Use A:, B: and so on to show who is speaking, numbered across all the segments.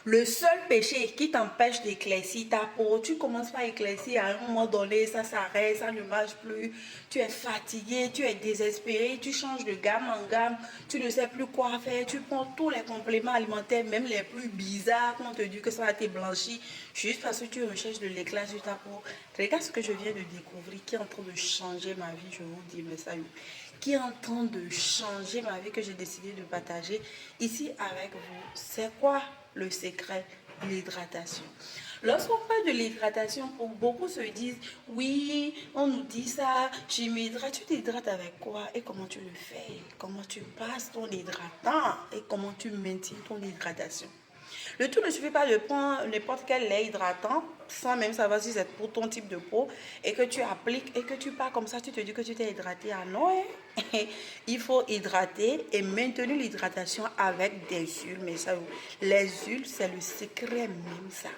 A: Le seul péché qui t'empêche d'éclaircir ta peau, tu commences par éclaircir, à un moment donné, ça s'arrête, ça ne marche plus, tu es fatigué, tu es désespéré, tu changes de gamme en gamme, tu ne sais plus quoi faire, tu prends tous les compléments alimentaires, même les plus bizarres, qu'on te dit que ça va te blanchir, juste parce que tu recherches de l'éclat sur ta peau. Regarde ce que je viens de découvrir, qui est en train de changer ma vie, je vous dis, mais ça y est, qui est en train de changer ma vie, que j'ai décidé de partager ici avec vous. C'est quoi le secret? L'hydratation. Lorsqu'on parle de l'hydratation, beaucoup se disent, oui, on nous dit ça, je m'hydrate. Tu t'hydrates avec quoi et comment tu le fais? Comment tu passes ton hydratant et comment tu maintiens ton hydratation? Le tout ne suffit pas de prendre n'importe quel lait hydratant sans même savoir si c'est pour ton type de peau et que tu appliques et que tu pars comme ça, tu te dis que tu t'es hydraté. Ah non, hein? Il faut hydrater et maintenir l'hydratation avec des huiles. Mais ça, les huiles, c'est le secret même ça.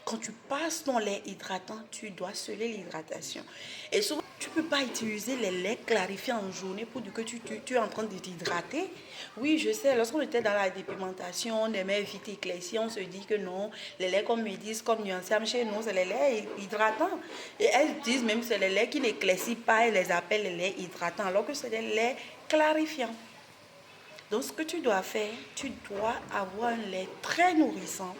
A: Quand tu passes ton lait hydratant, tu dois sceller l'hydratation. Et souvent, tu ne peux pas utiliser les laits clarifiés en journée pour dire que tu es en train de t'hydrater. Oui, je sais, lorsqu'on était dans la dépigmentation, on aimait vite éclaircir, on se dit que non, les laits comme Médis, comme Nuanciam, chez nous, c'est les laits hydratants. Et elles disent même que c'est les laits qui n'éclaircissent pas, elles les appellent les laits hydratants, alors que c'est des laits clarifiants. Donc, ce que tu dois faire, tu dois avoir un lait très nourrissant.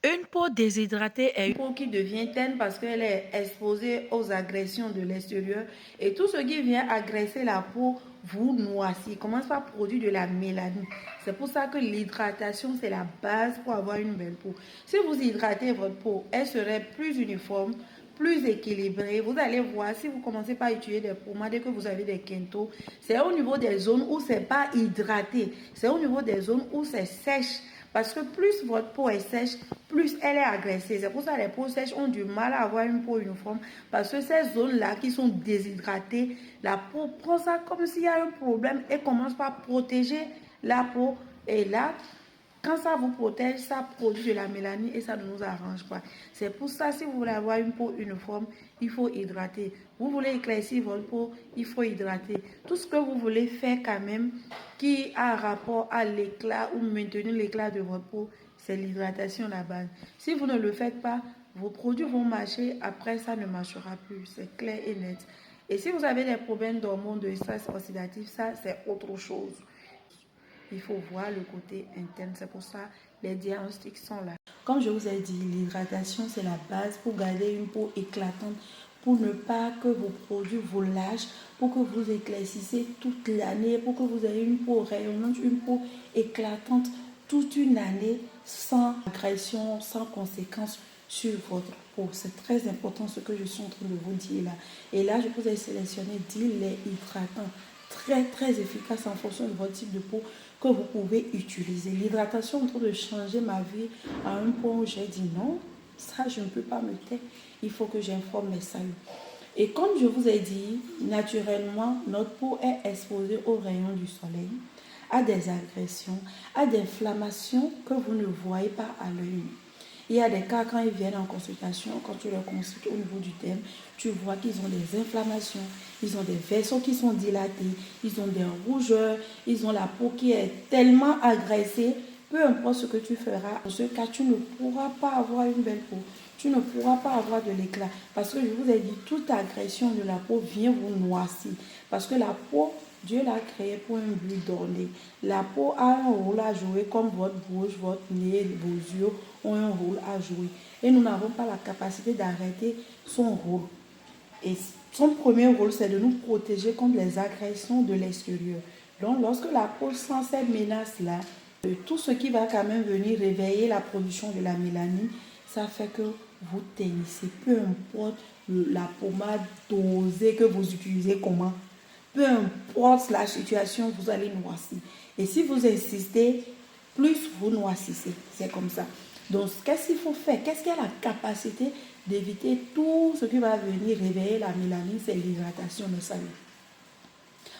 A: Une peau déshydratée est une peau qui devient terne parce qu'elle est exposée aux agressions de l'extérieur et tout ce qui vient agresser la peau vous noircit. Il commence par produire de la mélanine. C'est pour ça que l'hydratation, c'est la base pour avoir une belle peau. Si vous hydratez votre peau, elle serait plus uniforme, plus équilibrée. Vous allez voir, si vous commencez par utiliser des pommades et que vous avez des quintos, c'est au niveau des zones où c'est pas hydraté. C'est au niveau des zones où c'est sèche. Parce que plus votre peau est sèche, plus elle est agressée. C'est pour ça que les peaux sèches ont du mal à avoir une peau uniforme. Parce que ces zones-là qui sont déshydratées, la peau prend ça comme s'il y a un problème et commence par protéger la peau. Et là, quand ça vous protège, ça produit de la mélanine et ça ne nous arrange pas. C'est pour ça, si vous voulez avoir une peau uniforme, il faut hydrater. Vous voulez éclaircir votre peau, il faut hydrater. Tout ce que vous voulez faire quand même qui a rapport à l'éclat ou maintenir l'éclat de votre peau, c'est l'hydratation la base. Si vous ne le faites pas, vos produits vont marcher, après ça ne marchera plus. C'est clair et net. Et si vous avez des problèmes d'hormones, de stress oxydatif, ça c'est autre chose. Il faut voir le côté interne. C'est pour ça les diagnostics sont là. Comme je vous ai dit, l'hydratation, c'est la base pour garder une peau éclatante, pour ne pas que vos produits vous lâchent, pour que vous éclaircissez toute l'année, pour que vous ayez une peau rayonnante, une peau éclatante toute une année sans agression, sans conséquences sur votre peau. C'est très important ce que je suis en train de vous dire là. Et là, je vous ai sélectionné 10 laits hydratants très efficace en fonction de votre type de peau que vous pouvez utiliser. L'hydratation est en train de changer ma vie à un point où j'ai dit non, ça je ne peux pas me taire, il faut que j'informe mes salles. Et comme je vous ai dit, naturellement, notre peau est exposée aux rayons du soleil, à des agressions, à des inflammations que vous ne voyez pas à l'œil nu. Il y a des cas quand ils viennent en consultation, quand tu les consultes au niveau du thème, tu vois qu'ils ont des inflammations, ils ont des vaisseaux qui sont dilatés, ils ont des rougeurs, ils ont la peau qui est tellement agressée. Peu importe ce que tu feras, en ce cas, tu ne pourras pas avoir une belle peau. Tu ne pourras pas avoir de l'éclat. Parce que je vous ai dit, toute agression de la peau vient vous noircir. Parce que la peau, Dieu l'a créée pour un but donné. La peau a un rôle à jouer comme votre bouche, votre nez, vos yeux ont un rôle à jouer. Et nous n'avons pas la capacité d'arrêter son rôle. Et son premier rôle, c'est de nous protéger contre les agressions de l'extérieur. Donc, lorsque la peau sent cette menace-là, tout ce qui va quand même venir réveiller la production de la mélanine, ça fait que vous teignissez. Peu importe la pommade dosée que vous utilisez, comment. Peu importe la situation, vous allez noircir. Et si vous insistez, plus vous noircissez. C'est comme ça. Donc, qu'est-ce qu'il faut faire? Qu'est-ce qui a la capacité d'éviter tout ce qui va venir réveiller la mélanine? C'est l'hydratation de sang.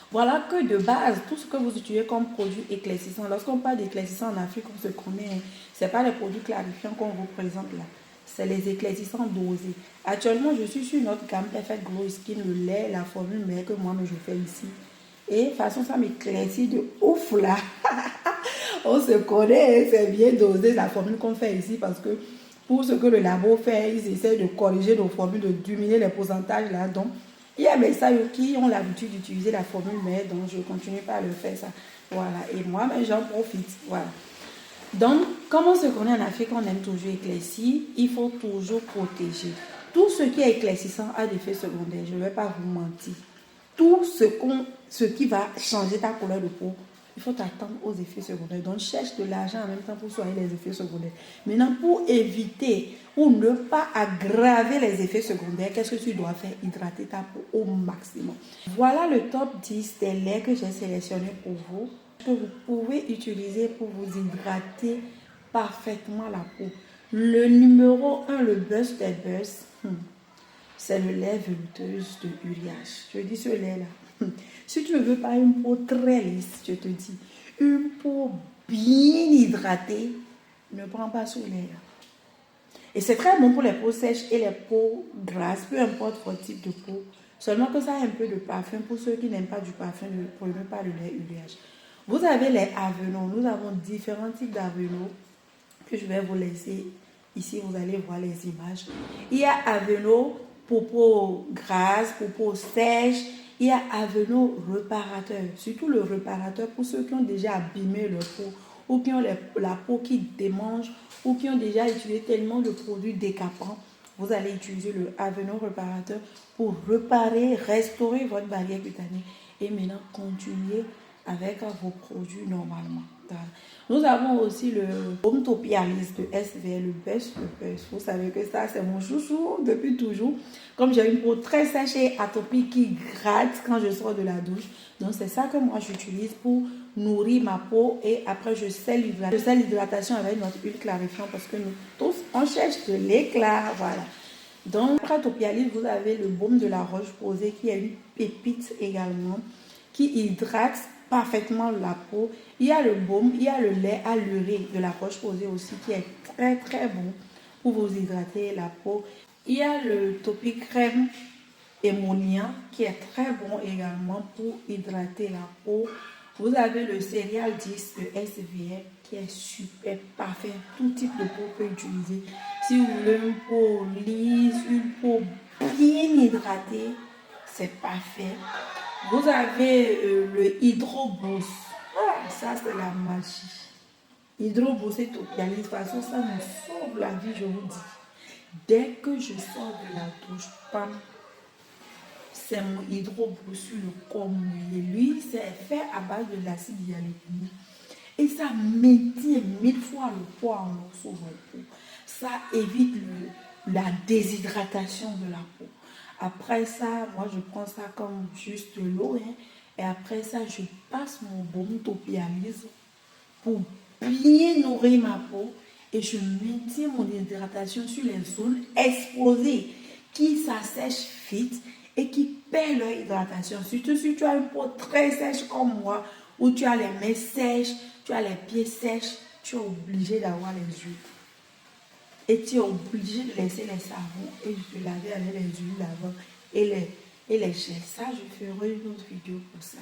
A: Voilà que de base, tout ce que vous utilisez comme produit éclaircissant, lorsqu'on parle d'éclaircissant en Afrique, on se connaît, ce n'est pas les produits clarifiants qu'on vous présente là. C'est les éclaircissants dosés. Actuellement, je suis sur notre gamme Perfect Glow Skin, le lait, la formule mais que moi je fais ici. Et de toute façon, ça m'éclaircit de ouf là.
B: On se connaît, c'est bien dosé la formule qu'on fait ici parce que pour ce que le labo fait, ils essaient de corriger nos formules, de diminuer les pourcentages là. Donc, il y a mes ça qui ont l'habitude d'utiliser la formule, mais donc je continue pas à le faire ça. Voilà, et moi, mais j'en profite. Voilà. Donc, comme on se connaît en Afrique, on aime toujours éclaircir, il faut toujours protéger. Tout ce qui est éclaircissant a des effets secondaires, je ne vais pas vous mentir. Tout ce qui va changer ta couleur de peau, il faut t'attendre aux effets secondaires. Donc, cherche de l'argent en même temps pour soigner les effets secondaires. Maintenant, pour éviter ou ne pas aggraver les effets secondaires, qu'est-ce que tu dois faire? Hydrater ta peau au maximum. Voilà le top 10 des laits que j'ai sélectionnés pour vous, que vous pouvez utiliser pour vous hydrater parfaitement la peau. Le numéro 1, le buzz des buzz, c'est le lait velouteuse de Uriage. Je dis ce lait-là. Si tu ne veux pas une peau très lisse, je te dis, une peau bien hydratée, ne prends pas ce lait-là. Et c'est très bon pour les peaux sèches et les peaux grasses, peu importe votre type de peau. Seulement que ça a un peu de parfum. Pour ceux qui n'aiment pas du parfum, ne prenez pas le lait Uriage. Vous avez les Aveeno. Nous avons différents types d'Aveeno que je vais vous laisser ici. Vous allez voir les images. Il y a Aveeno pour peau grasse, pour peau sèche. Il y a Aveeno réparateur. Surtout le réparateur pour ceux qui ont déjà abîmé leur peau ou qui ont la peau qui démange ou qui ont déjà utilisé tellement de produits décapants. Vous allez utiliser le Aveeno réparateur pour réparer, restaurer votre barrière cutanée et maintenant continuer avec vos produits normalement. Nous avons aussi le Baume Topialis de SVL, le best. Vous savez que ça, c'est mon chouchou depuis toujours. Comme j'ai une peau très sèche et atopique qui gratte quand je sors de la douche. Donc, c'est ça que moi, j'utilise pour nourrir ma peau. Et après, je scelle l'hydratation avec notre huile clarifiante parce que nous tous, on cherche de l'éclat. Voilà. Donc, après Topialis, vous avez le baume de la Roche-Posay qui est une pépite également, qui hydrate parfaitement la peau. Il y a le baume, il y a le lait alluré de la Roche-Posay aussi qui est très très bon pour vous hydrater la peau. Il y a le Topi Crème Émonia qui est très bon également pour hydrater la peau. Vous avez le Céréal 10 de SVM qui est super parfait. Tout type de peau peut utiliser. Si vous voulez une peau lisse, une peau bien hydratée, c'est parfait. Vous avez le Hydro Boost. Ah, ça, c'est la magie. Hydro Boost et Topialis, de toute façon, ça me sauve la vie, je vous dis. Dès que je sors de la douche, pam, c'est mon Hydro Boost sur le corps mouillé. Lui, c'est fait à base de l'acide hyaluronique. Et ça maintient 1000 fois le poids en eau sur votre peau. Ça évite la déshydratation de la peau. Après ça, moi je prends ça comme juste de l'eau. Et après ça, je passe mon baume Topialis pour bien nourrir ma peau. Et je maintiens mon hydratation sur les zones exposées qui s'assèchent vite et qui perdent leur hydratation. Surtout si tu as une peau très sèche comme moi, où tu as les mains sèches, tu as les pieds sèches, tu es obligé d'avoir les huiles. Et tu es obligé de laisser les savons et de laver avec les huiles d'avant et les gels. Ça, je ferai une autre vidéo pour ça.